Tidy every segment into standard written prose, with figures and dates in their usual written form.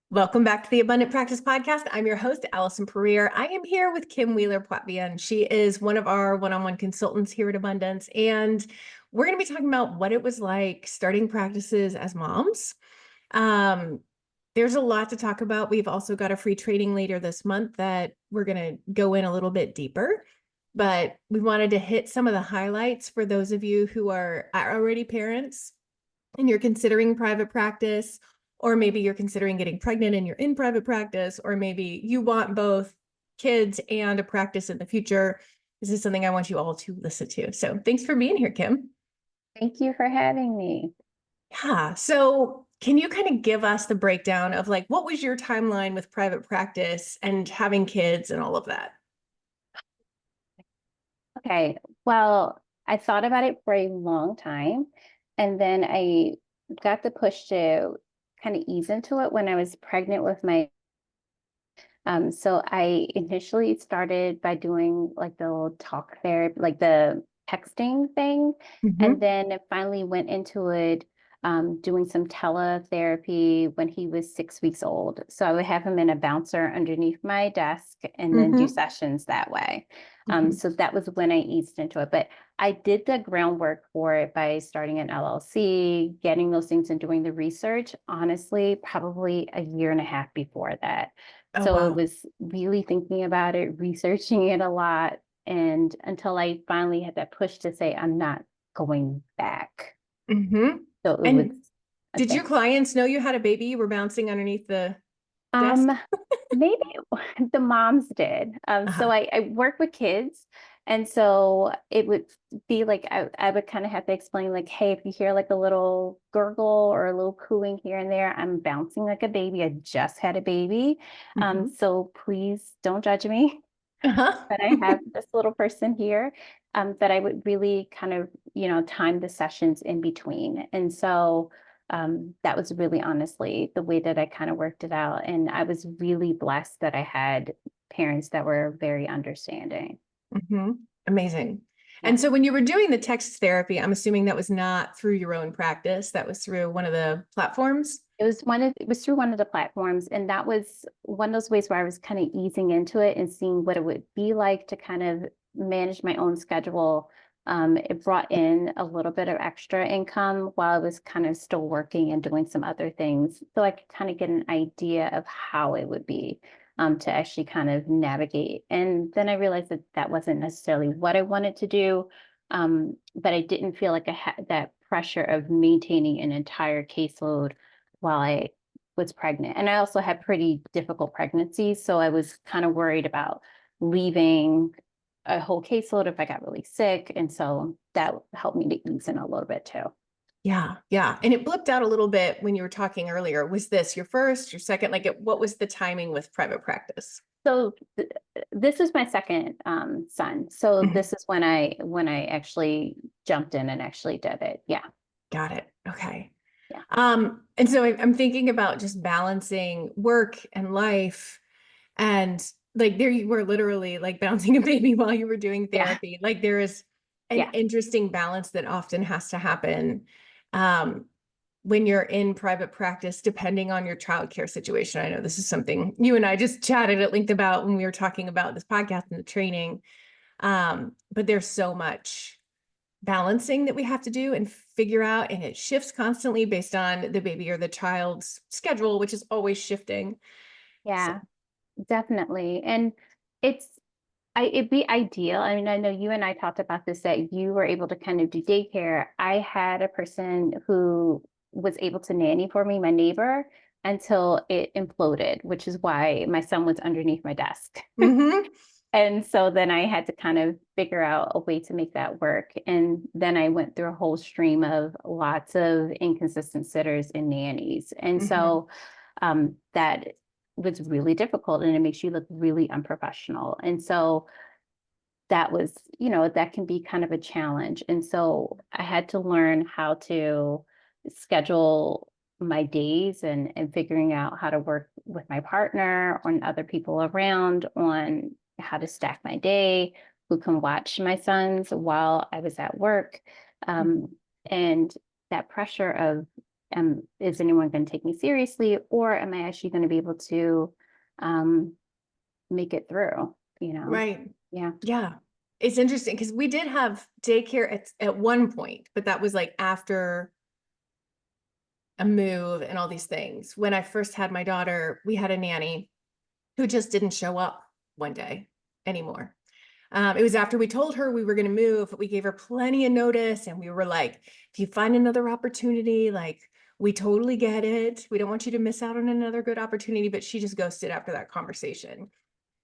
Welcome back to the Abundant Practice Podcast. I'm your host, Allison Pereira. I am here with Kim Wheeler Poitevien. She is one of our one-on-one consultants here at Abundance, and we're going to be talking about what it was like starting practices as moms. Um, there's a lot to talk about. We've also got a free training later this month that we're going to go in a little bit deeper, but we wanted to hit some of the highlights for those of you who are already parents and you're considering private practice, or maybe you're considering getting pregnant and you're in private practice, or maybe you want both kids and a practice in the future. This is something I want you all to listen to. So thanks for being here, Kim. Thank you for having me. Yeah. So can you kind of give us the breakdown of like, what was your timeline with private practice and having kids and all of that? Okay, well, I thought about it for a long time, and then I got the push to kind of ease into it when I was pregnant with my. So I initially started by doing like the little talk therapy, like the texting thing, and then it finally went into it, doing some teletherapy when he was 6 weeks old. So I would have him in a bouncer underneath my desk and then do sessions that way. So that was when I eased into it. But I did the groundwork for it by starting an LLC, getting those things and doing the research, honestly, probably a year and a half before that. Oh, So it wow. was really thinking about it, researching it a lot, and until I finally had that push to say, I'm not going back. Mm-hmm. So it was And a did your thing. clients know you had a baby? You were bouncing underneath the desk? Um, Maybe the moms did. So Uh-huh. I work with kids. And so it would be like I would kind of have to explain, like, hey, if you hear like a little gurgle or a little cooing here and there, I'm bouncing like a baby. I just had a baby. Mhm. So please don't judge me. Uh-huh. But I have this little person here, that I would really kind of, time the sessions in between. And so that was really honestly the way that I kind of worked it out. And I was really blessed that I had parents that were very understanding. Hmm. Amazing. Yeah. And so when you were doing the text therapy, I'm assuming that was not through your own practice, that was through one of the platforms. It was through one of the platforms, and that was one of those ways where I was kind of easing into it and seeing what it would be like to kind of manage my own schedule. It brought in a little bit of extra income while I was kind of still working and doing some other things. So I could kind of get an idea of how it would be, to actually kind of navigate. And then I realized that that wasn't necessarily what I wanted to do. But I didn't feel like I had that pressure of maintaining an entire caseload while I was pregnant. And I also had pretty difficult pregnancies. So I was kind of worried about leaving a whole caseload if I got really sick. And so that helped me to ease in a little bit too. Yeah, yeah. And it blipped out a little bit when you were talking earlier. Was this your first, your second? Like, what was the timing with private practice? So this is my second son. So Mhm. this is when I actually jumped in and actually did it. Yeah. Got it. Okay. Yeah. And so I'm thinking about just balancing work and life. And like there you were literally like bouncing a baby while you were doing Yeah. therapy. Like there is an Yeah. interesting balance that often has to happen um, when you're in private practice, depending on your childcare situation. I know this is something you and I just chatted at length about when we were talking about this podcast and the training. But there's so much balancing that we have to do and figure out, and it shifts constantly based on the baby or the child's schedule, which is always shifting. So, Yeah, definitely. And it's it'd be ideal. I mean, I know you and I talked about this, that you were able to kind of do daycare. I had a person who was able to nanny for me, my neighbor, until it imploded, which is why my son was underneath my desk. mhm. And so then I had to kind of figure out a way to make that work. And then I went through a whole stream of lots of inconsistent sitters and nannies. And Mhm. so that was really difficult, and it makes you look really unprofessional. And so that was, that can be kind of a challenge. And so I had to learn how to schedule my days, and figuring out how to work with my partner and other people around on how to stack my day, who can watch my sons while I was at work. Um, and that pressure of is anyone going to take me seriously, or am I actually going to be able to make it through, you know? Right. Yeah. Yeah. It's interesting because we did have daycare at one point, but that was like after a move and all these things. When I first had my daughter, we had a nanny who just didn't show up one day anymore. It was after we told her we were going to move. We gave her plenty of notice and we were like, if you find another opportunity, like we totally get it. We don't want you to miss out on another good opportunity, but she just ghosted after that conversation.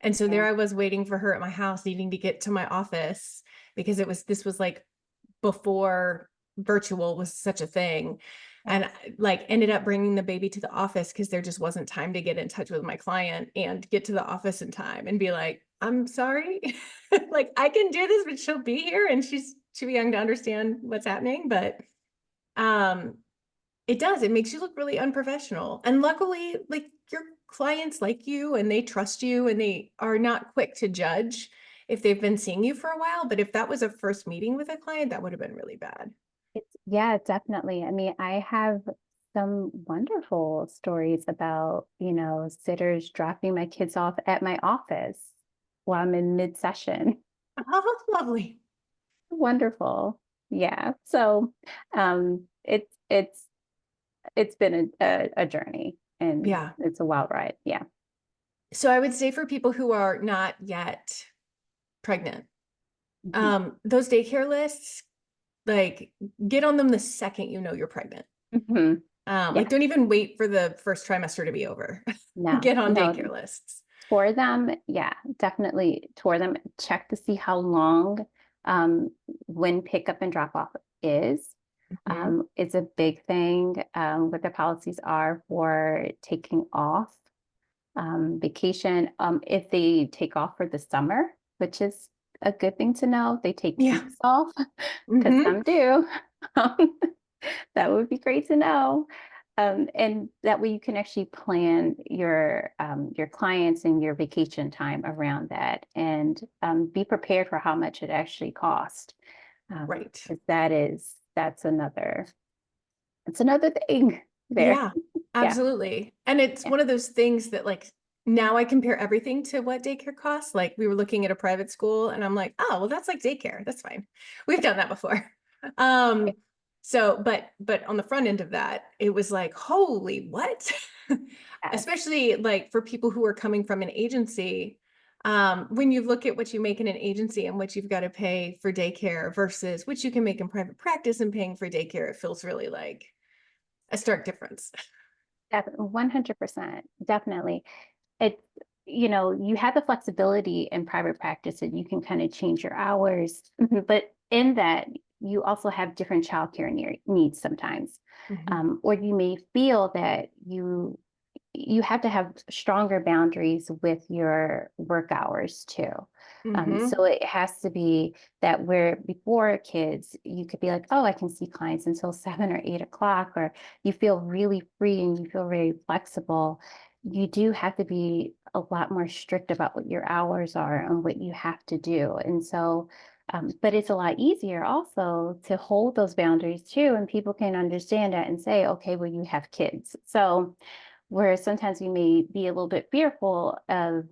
And so there Yeah. I was waiting for her at my house, needing to get to my office because this was like before virtual was such a thing. Yeah. And like ended up bringing the baby to the office because there just wasn't time to get in touch with my client and get to the office in time and be like, I'm sorry, like I can do this, but she'll be here and she's too young to understand what's happening. But um, it makes you look really unprofessional. And luckily, like your clients like you and they trust you and they are not quick to judge if they've been seeing you for a while. But if that was a first meeting with a client, that would have been really bad. Yeah, definitely. I mean, I have some wonderful stories about, sitters dropping my kids off at my office while I'm in mid-session. Oh, lovely. Wonderful. Yeah. So, it's been a journey, and Yeah. it's a wild ride. Yeah. So I would say for people who are not yet pregnant, Mhm. those daycare lists, like get on them the second you know you're pregnant. Mhm. Like Yeah. don't even wait for the first trimester to be over. No, Get on no. daycare lists. Tour them. Yeah, definitely tour them. Check to see how long um, when pickup and drop off is. Mhm. It's a big thing. What the policies are for taking off vacation. If they take off for the summer, which is a good thing to know, they take Yeah. weeks off because Hmm. some do. Um, that would be great to know. And that way you can actually plan your clients and your vacation time around that, and be prepared for how much it actually costs. Right. Because that's another thing there. Yeah, Yeah. absolutely. And it's Yeah. one of those things that like now I compare everything to what daycare costs. Like we were looking at a private school and I'm like, oh, well, that's like daycare. That's fine. We've done that before. Um, so but on the front end of that, it was like, holy what? Yes. Especially like for people who are coming from an agency. When you look at what you make in an agency and what you've got to pay for daycare versus what you can make in private practice and paying for daycare, it feels really like a stark difference. 100%, definitely. It, you have the flexibility in private practice and you can kind of change your hours, but in that, you also have different childcare needs sometimes. Mhm. Or you may feel that you have to have stronger boundaries with your work hours too. So Mhm. it has to be that where before kids, you could be like, oh, I can see clients until 7 or 8 o'clock, or you feel really free and you feel very flexible. You do have to be a lot more strict about what your hours are and what you have to do. And so, but it's a lot easier also to hold those boundaries too, and people can understand that and say, okay, well, you have kids. So where sometimes we may be a little bit fearful of,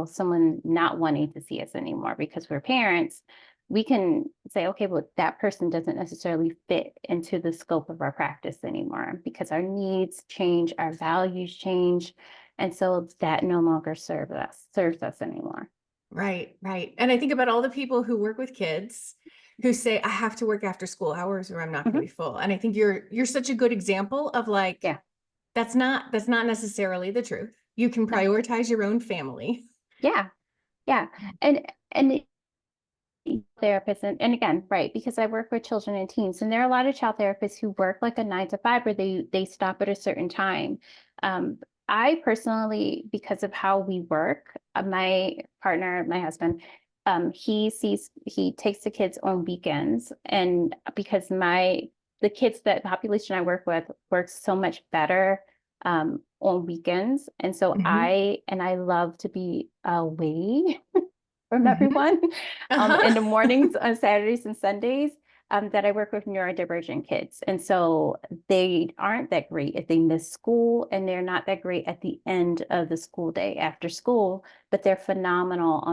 someone not wanting to see us anymore because we're parents, we can say, okay, well, that person doesn't necessarily fit into the scope of our practice anymore because our needs change, our values change. And so that no longer serves us anymore. Right, right. And I think about all the people who work with kids who say, I have to work after school hours or I'm not going to Mhm. be full. And I think you're such a good example of like, Yeah. that's not necessarily the truth. You can No. prioritize your own family. Yeah. Yeah. And therapists, and again, right, because I work with children and teens, and there are a lot of child therapists who work like a 9 to 5 where they stop at a certain time. um, I personally, because of how we work, my partner, my husband, he takes the kids on weekends, and because the kids, that population I work with, works so much better on weekends, and so Mhm. I love to be away from Mhm. everyone in Uh-huh. the mornings on Saturdays and Sundays. that I work with neurodivergent kids. And so they aren't that great if they miss school, and they're not that great at the end of the school day after school, but they're phenomenal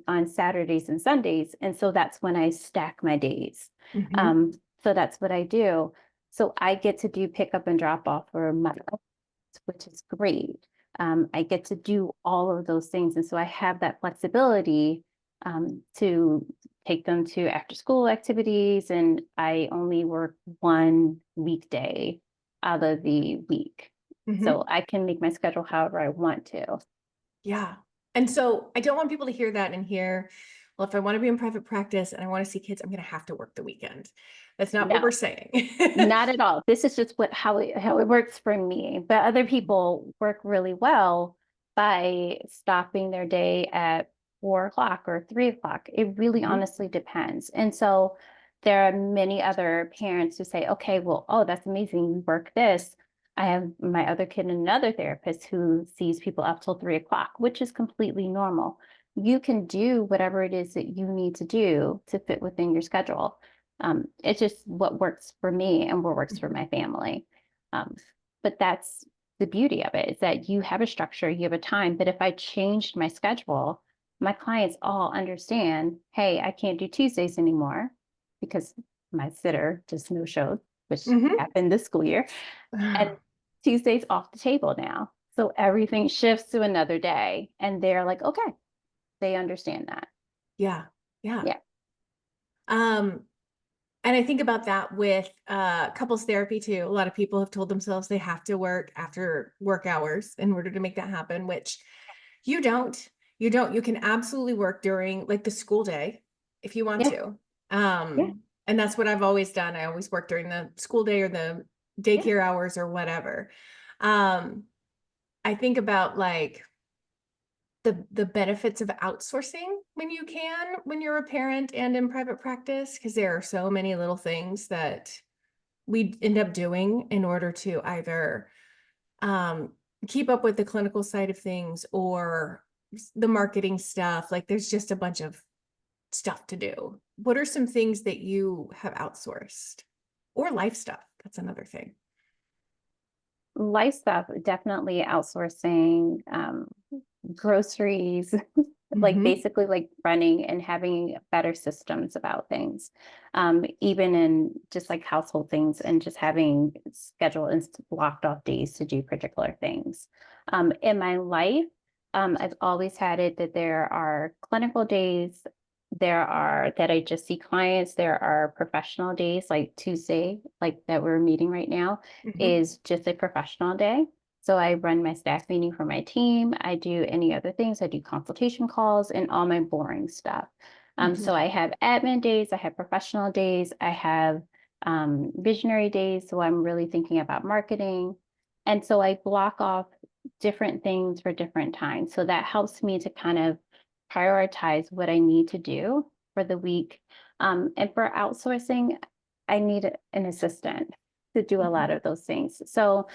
on Saturdays and Sundays. And so that's when I stack my days. Mhm. So that's what I do. So I get to do pick up and drop off for my, which is great. I get to do all of those things. And so I have that flexibility to take them to after school activities. And I only work one weekday out of the week. Mhm. So I can make my schedule however I want to. Yeah. And so I don't want people to hear that and hear, well, if I want to be in private practice and I want to see kids, I'm going to have to work the weekend. That's not what we're No, saying. not at all. This is just how it works for me. But other people work really well by stopping their day at 4 o'clock or 3 o'clock. It really Mhm. honestly depends. And so there are many other parents who say, okay, well, oh, that's amazing. You work this. I have my other kid and another therapist who sees people up till 3 o'clock, which is completely normal. You can do whatever it is that you need to do to fit within your schedule. It's just what works for me and what works for Mhm. my family. Um, but that's the beauty of it, is that you have a structure, you have a time. But if I changed my schedule, my clients all understand, hey, I can't do Tuesdays anymore because my sitter just no showed, which Mhm. happened this school year. And Tuesday's off the table now. So everything shifts to another day. And they're like, okay, they understand that. Yeah. Yeah. Yeah. Um, and I think about that with couples therapy too. A lot of people have told themselves they have to work after work hours in order to make that happen, which you don't. You don't. You can absolutely work during like the school day if you want Yeah. to. Yeah. And that's what I've always done. I always work during the school day or the Yeah. daycare hours or whatever. Um, I think about like the benefits of outsourcing when you can, when you're a parent and in private practice, because there are so many little things that we end up doing in order to either um, keep up with the clinical side of things or the marketing stuff. Like there's just a bunch of stuff to do. What are some things that you have outsourced or life stuff? That's another thing. Life stuff, definitely outsourcing, groceries, like Hmm. basically like running and having better systems about things, even in just like household things and just having scheduled and blocked off days to do particular things. In my life, I've always had it that there are clinical days, there are that I just see clients, there are professional days like Tuesday, like that we're meeting right now Hmm. is just a professional day. So I run my staff meeting for my team. I do any other things. I do consultation calls and all my boring stuff. Hmm. So I have admin days, I have professional days, I have visionary days. So I'm really thinking about marketing. And so I block off different things for different times. So that helps me to kind of prioritize what I need to do for the week. And for outsourcing, I need an assistant to do a lot Hmm. of those things. So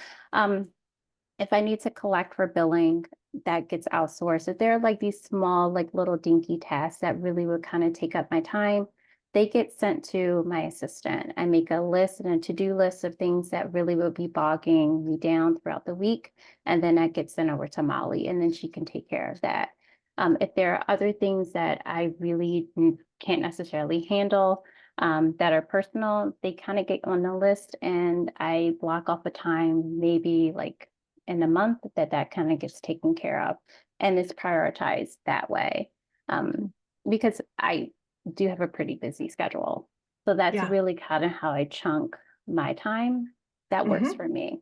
if I need to collect for billing, that gets outsourced. If there are like these small, like little dinky tasks that really would kind of take up my time, they get sent to my assistant. I make a list and a to-do list of things that really would be bogging me down throughout the week. And then that gets sent over to Molly, and then she can take care of that. If there are other things that I really can't necessarily handle, that are personal, they kind of get on the list, and I block off a time, maybe like in a month, that kind of gets taken care of and is prioritized that way. Because I do have a pretty busy schedule. So that's Yeah. really kind of how I chunk my time. That works Hmm. for me.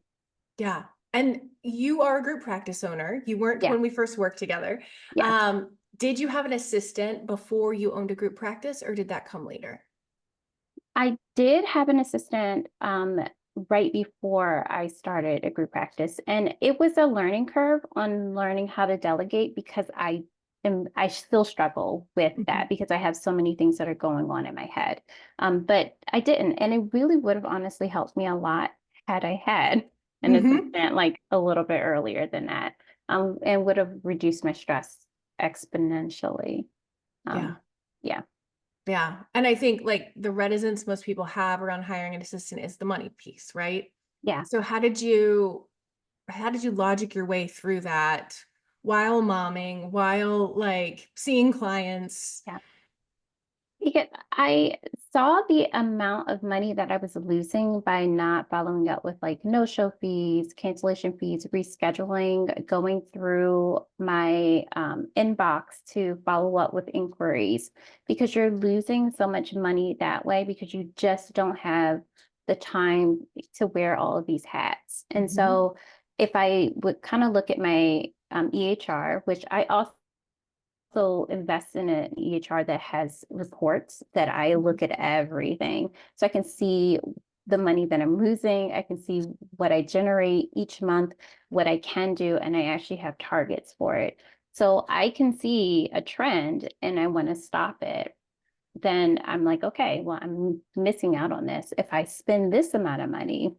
Yeah. And you are a group practice owner. You weren't Yeah. when we first worked together. Yeah. Did you have an assistant before you owned a group practice, or did that come later? I did have an assistant right before I started a group practice, and it was a learning curve on learning how to delegate because I still struggle with Mhm. that because I have so many things that are going on in my head. But I didn't, and it really would have honestly helped me a lot had I had an Mhm. assistant like a little bit earlier than that, and would have reduced my stress exponentially. Yeah. Um, yeah. Yeah. And I think like the reticence most people have around hiring an assistant is the money piece, right? Yeah. So how did you logic your way through that while momming, while like seeing clients? Yeah. Because I saw the amount of money that I was losing by not following up with like no-show fees, cancellation fees, rescheduling, going through my inbox to follow up with inquiries, because you're losing so much money that way because you just don't have the time to wear all of these hats. And Mhm. so if I would kind of look at my EHR, which I also invest in an EHR that has reports that I look at everything. So I can see the money that I'm losing. I can see what I generate each month, what I can do, and I actually have targets for it. So I can see a trend and I want to stop it. Then I'm like, okay, well, I'm missing out on this. If I spend this amount of money,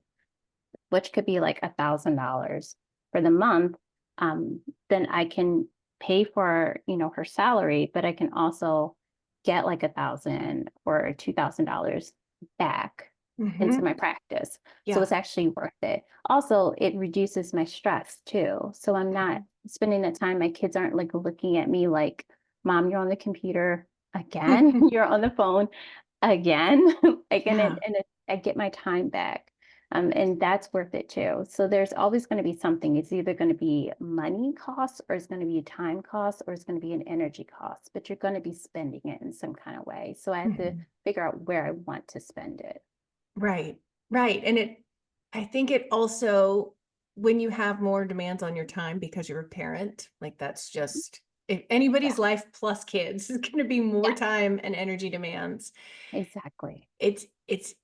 which could be like $1,000 for the month, um, then I can pay for, her salary, but I can also get like 1,000 or $2,000 back into Mhm. my practice. So Yeah. it's actually worth it. Also, it reduces my stress too. So I'm not spending the time, my kids aren't like looking at me like, Mom, you're on the computer again, you're on the phone again. Like, Yeah. I get my time back. And that's worth it too. So there's always going to be something. It's either going to be money costs, or it's going to be time costs, or it's going to be an energy cost, but you're going to be spending it in some kind of way. So I have to Mhm. figure out where I want to spend it. Right. Right. And I think it also, when you have more demands on your time because you're a parent, like that's just, if Yeah, anybody's life plus kids is going to be more yeah, time and energy demands. exactly. It's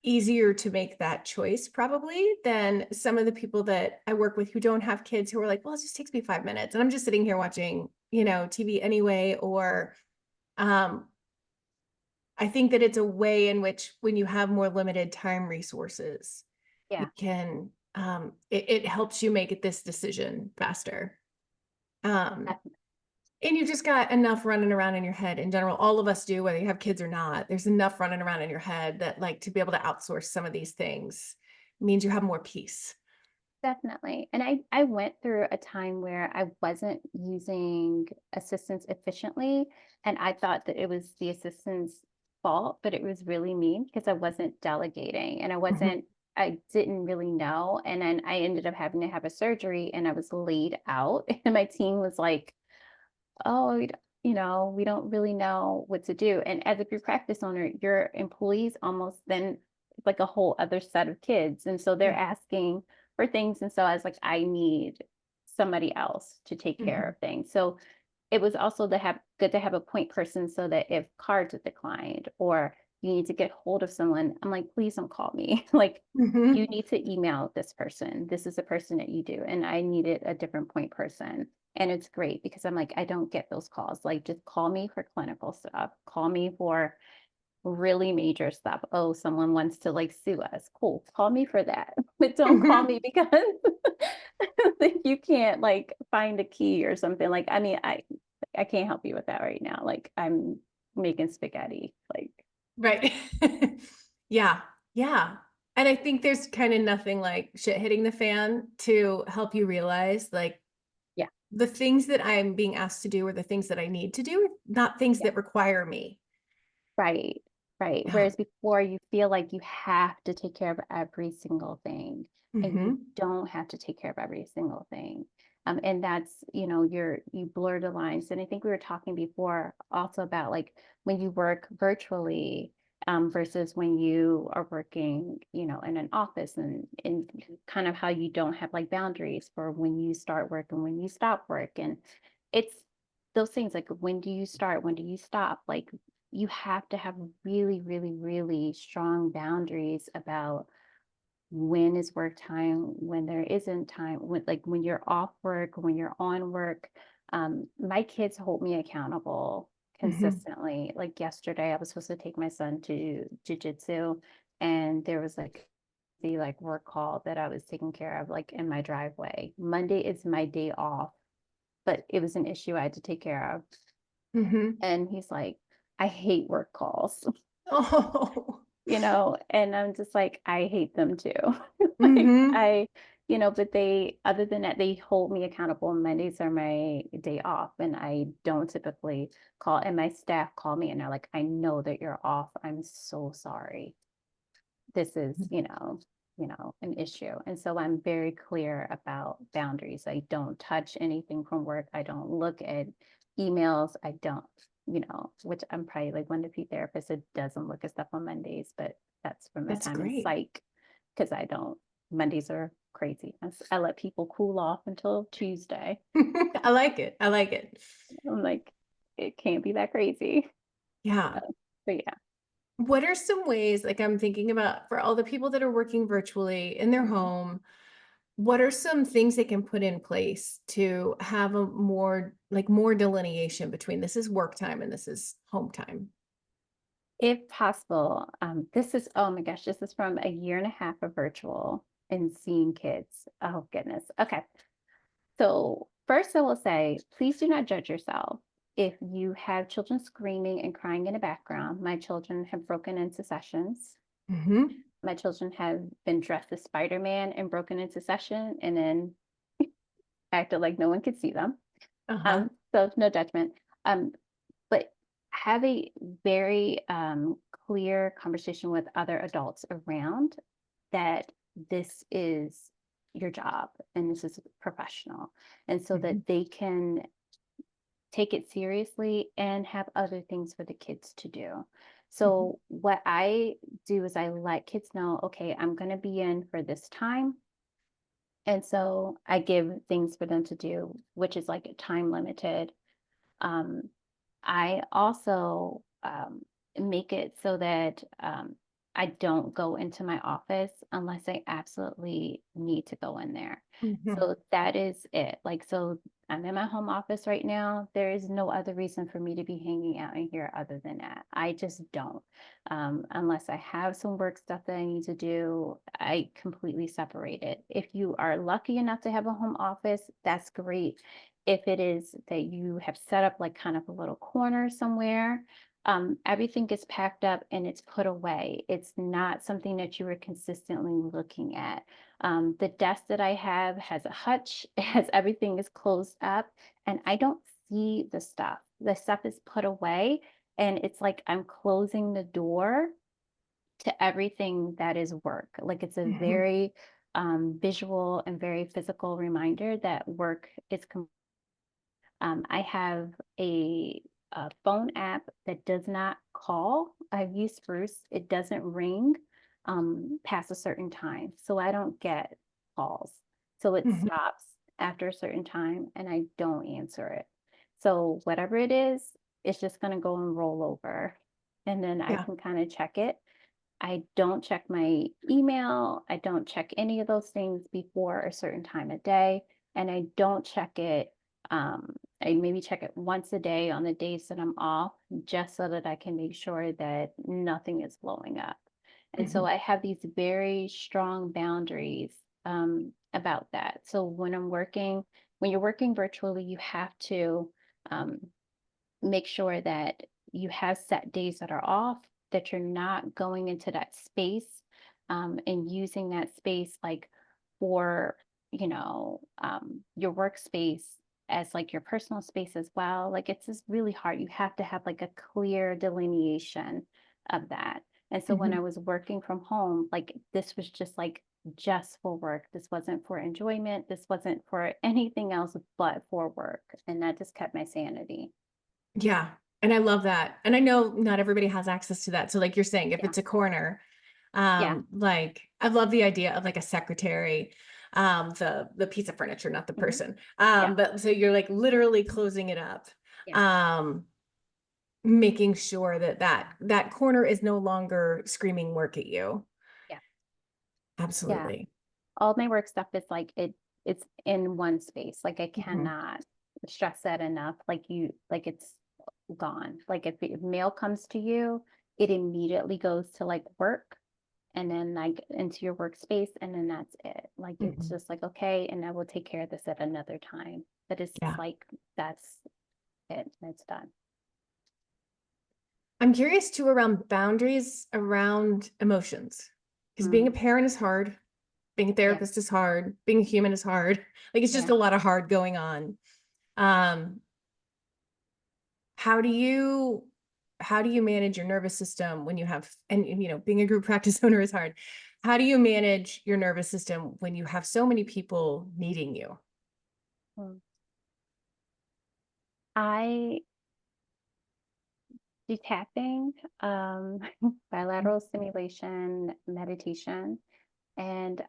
easier to make that choice probably than some of the people that I work with who don't have kids, who are like, well, it just takes me 5 minutes and I'm just sitting here watching, TV anyway. Or um, I think that it's a way in which when you have more limited time resources, you Yeah. can, it helps you make this decision faster. Um, Def- and you just got enough running around in your head in general. All of us do, whether you have kids or not. There's enough running around in your head that, like, to be able to outsource some of these things means you have more peace. Definitely. And I went through a time where I wasn't using assistance efficiently. And I thought that it was the assistant's fault, but it was really me because I wasn't delegating and Mhm. I didn't really know. And then I ended up having to have a surgery and I was laid out. And my team was like, oh, we don't really know what to do. And as a group practice owner, your employees almost then it's like a whole other set of kids. And so they're Yeah. asking for things. And so I was like, I need somebody else to take care Mhm. of things. So it was also good to have a point person so that if cards are declined or you need to get hold of someone, I'm like, please don't call me. Like, you Mhm. need to email this person. This is a person that you do. And I needed a different point person. And it's great because I'm like, I don't get those calls. Like, just call me for clinical stuff, call me for really major stuff. Oh, someone wants to like sue us. Cool. Call me for that. But don't call Mhm. me because like you can't like find a key or something. Like, I mean, I can't help you with that right now. Like I'm making spaghetti. Like, Right. Yeah. Yeah. And I think there's kind of nothing like shit hitting the fan to help you realize, like, yeah, the things that I'm being asked to do are the things that I need to do, not things yeah. that require me. Right, right. Yeah. Whereas before you feel like you have to take care of every single thing, and you Mhm. don't have to take care of every single thing. And that's, you blur the lines. And I think we were talking before also about like when you work virtually, versus when you are working, in an office and kind of how you don't have like boundaries for when you start work and when you stop work. And it's those things like when do you start, when do you stop? Like you have to have really, really, really strong boundaries about when is work time, when there isn't time, when you're off work, when you're on work. My kids hold me accountable Mhm. consistently. Like yesterday, I was supposed to take my son to jujitsu, and there was like the like work call that I was taking care of like in my driveway. Monday is my day off, but it was an issue I had to take care of. Mhm. And he's like, I hate work calls, Oh. and I'm just like, I hate them too. Like Mm-hmm. but other than that, they hold me accountable. Mondays are my day off, and I don't typically call, and my staff call me and they're like, I know that you're off. I'm so sorry. This is, an issue. And so I'm very clear about boundaries. I don't touch anything from work. I don't look at emails. I don't, which I'm probably like one of the few therapists that doesn't look at stuff on Mondays, but that's from my That's time in great. psych because Mondays are crazy. I let people cool off until Tuesday. I like it. I like it. I'm like, it can't be that crazy. Yeah. But yeah. What are some ways, like I'm thinking about for all the people that are working virtually in their Mhm. home, what are some things they can put in place to have a more delineation between this is work time and this is home time? If possible, this is, oh my gosh, this is from a year and a half of virtual and seeing kids. Oh goodness. Okay. So first I will say, please do not judge yourself. If you have children screaming and crying in the background, my children have broken into sessions. Hmm. My children have been dressed as Spider-Man and broken into session and then acted like no one could see them. Uh-huh. So no judgment. Um, but have a very clear conversation with other adults around that this is your job and this is professional, and so Hmm. that they can take it seriously and have other things for the kids to do. Hmm. So what I do is I let kids know, okay, I'm going to be in for this time, and so I give things for them to do, which is like time limited. um, I also make it so that I don't go into my office unless I absolutely need to go in there. Hmm. So that is it. Like, so I'm in my home office right now. There is no other reason for me to be hanging out in here other than that. I just don't. Unless I have some work stuff that I need to do, I completely separate it. If you are lucky enough to have a home office, that's great. If it is that you have set up like kind of a little corner somewhere, everything gets packed up and it's put away. It's not something that you are consistently looking at. The desk that I have has a hutch, it has everything is closed up, and I don't see the stuff. The stuff is put away, and it's like I'm closing the door to everything that is work. Like it's a Hmm. very visual and very physical reminder that work is I have a phone app that does not call. I've used Spruce. It doesn't ring past a certain time. So I don't get calls. So it Hmm. stops after a certain time and I don't answer it. So whatever it is, it's just going to go and roll over. And then I Yeah. can kind of check it. I don't check my email. I don't check any of those things before a certain time of day. And I don't check it. I maybe check it once a day on the days that I'm off, just so that I can make sure that nothing is blowing up. And so Hmm. I have these very strong boundaries about that. So when you're working virtually, you have to um, make sure that you have set days that are off, that you're not going into that space and using that space like for, your workspace as like your personal space as well. Like it's just really hard. You have to have like a clear delineation of that. And so when Hmm. I was working from home, like this was just for work. This wasn't for enjoyment. This wasn't for anything else but for work. And that just kept my sanity. Yeah. And I love that. And I know not everybody has access to that. So like you're saying, if Yeah. it's a corner, Yeah. like I love the idea of like a secretary, the piece of furniture, not the Mhm. person. Yeah. But so you're like literally closing it up. Yeah. Um, making sure that that corner is no longer screaming work at you. Yeah. Yeah. Absolutely. All my work stuff is like it's in one space. Like I Mhm. cannot stress that enough. Like it's gone. Like if mail comes to you, it immediately goes to like work and then like into your workspace and then that's it. Like it's Mhm. just like okay, and I will take care of this at another time. But it's Yeah. like that's it. It's done. I'm curious too around boundaries around emotions, because being a Mm, parent is hard, being a yeah, therapist is hard, being a human is hard. Like, it's just yeah. a lot of hard going on. Um, how do you how do you manage your nervous system when you have and, being a group practice owner is hard. How do you manage your nervous system when you have so many people needing you? Mm. I do tapping, bilateral stimulation, meditation, and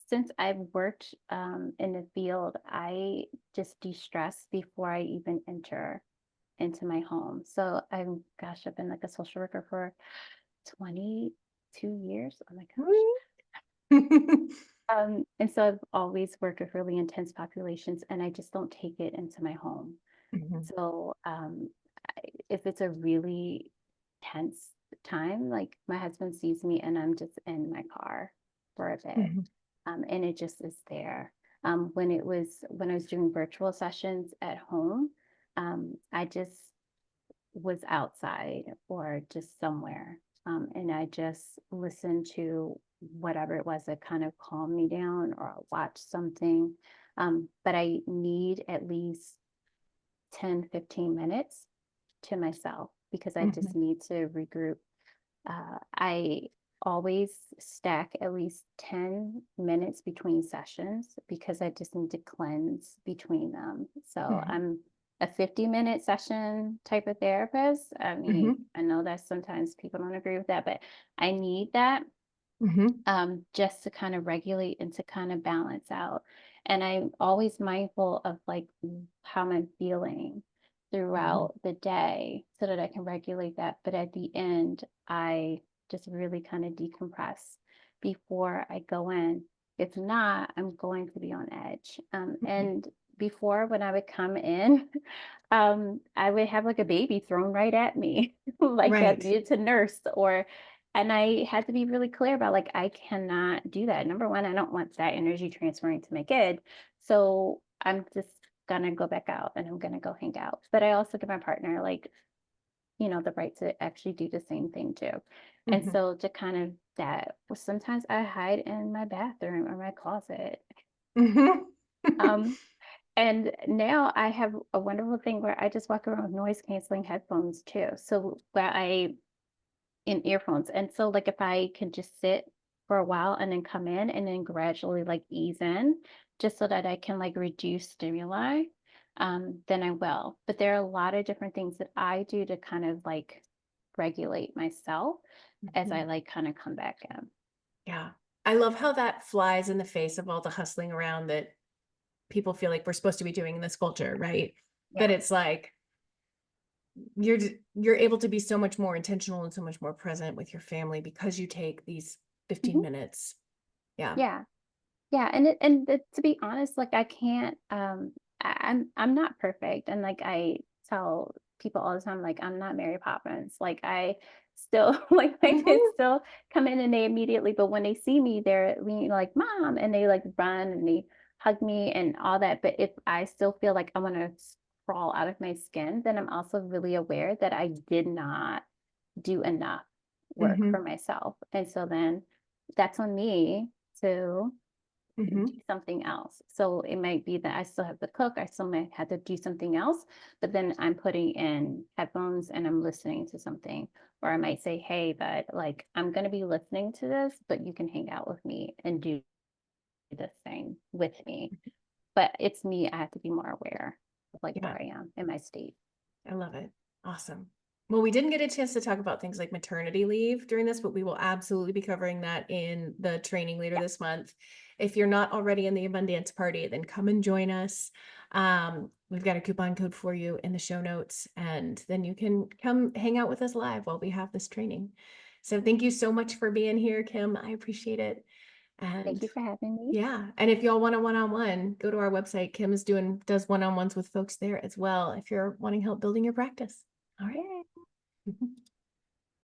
since I've worked in the field, I just de-stress before I even enter into my home. So I've been like a social worker for 22 years. Oh my gosh. And so I've always worked with really intense populations, and I just don't take it into my home. Mhm, So if it's a really tense time, like my husband sees me and I'm just in my car for a bit, mhm, and it just is there. When I was doing virtual sessions at home, I just was outside or just somewhere, and I just listened to whatever it was that kind of calmed me down, or I'll watch something. But I need at least 10-15 minutes to myself because I just mhm, need to regroup. I always stack at least 10 minutes between sessions because I just need to cleanse between them. So mhm, I'm a 50-minute session type of therapist. I mean, mhm, I know that sometimes people don't agree with that, but I need that, mhm, just to kind of regulate and to kind of balance out. And I'm always mindful of like how I'm feeling mhm, throughout the day so that I can regulate that. But at the end, I just really kind of decompress before I go in. If not, I'm going to be on edge. mhm. And before, when I would come in, I would have like a baby thrown right at me, like that Right. needed to nurse, or and I had to be really clear about like, I cannot do that. Number one, I don't want that energy transferring to my kid. So I'm just gonna go back out and I'm gonna go hang out. But I also give my partner like, the right to actually do the same thing too. And Mhm. so to kind of that, well, sometimes I hide in my bathroom or my closet. Mhm. Um, and now I have a wonderful thing where I just walk around with noise canceling headphones too. So where I in earphones. And so like if I can just sit for a while and then come in and then gradually like ease in just so that I can like reduce stimuli, then I will. But there are a lot of different things that I do to kind of like regulate myself as I Mhm. like kind of come back in. Yeah. I love how that flies in the face of all the hustling around that people feel like we're supposed to be doing in this culture, right? That Yeah. it's like you're able to be so much more intentional and so much more present with your family because you take these 15 Mhm. minutes. Yeah. Yeah. Yeah, to be honest, like I can't I'm not perfect, and like I tell people all the time, like I'm not Mary Poppins. Like I still like my kids Mhm. still come in and they immediately, but when they see me, they're like mom, and they like run and they hug me and all that. But if I still feel like I want to crawl out of my skin, then I'm also really aware that I did not do enough work for Mhm. myself, and so then that's on me to do Mhm. something else. So it might be that I still have to cook, I still might have to do something else, but then I'm putting in headphones and I'm listening to something. Or I might say, hey, but like I'm going to be listening to this, but you can hang out with me and do this thing with me. But it's me, I have to be more aware of like Yeah. where I am in my state. I love it. Awesome. Well, we didn't get a chance to talk about things like maternity leave during this, but we will absolutely be covering that in the training later Yeah. this month. If you're not already in the Abundance Party, then come and join us. We've got a coupon code for you in the show notes, and then you can come hang out with us live while we have this training. So thank you so much for being here, Kim. I appreciate it. Thank And you for having me. yeah. And if y'all want a one-on-one, go to our website. Kim is does one-on-ones with folks there as well if you're wanting help building your practice. All right. Yeah.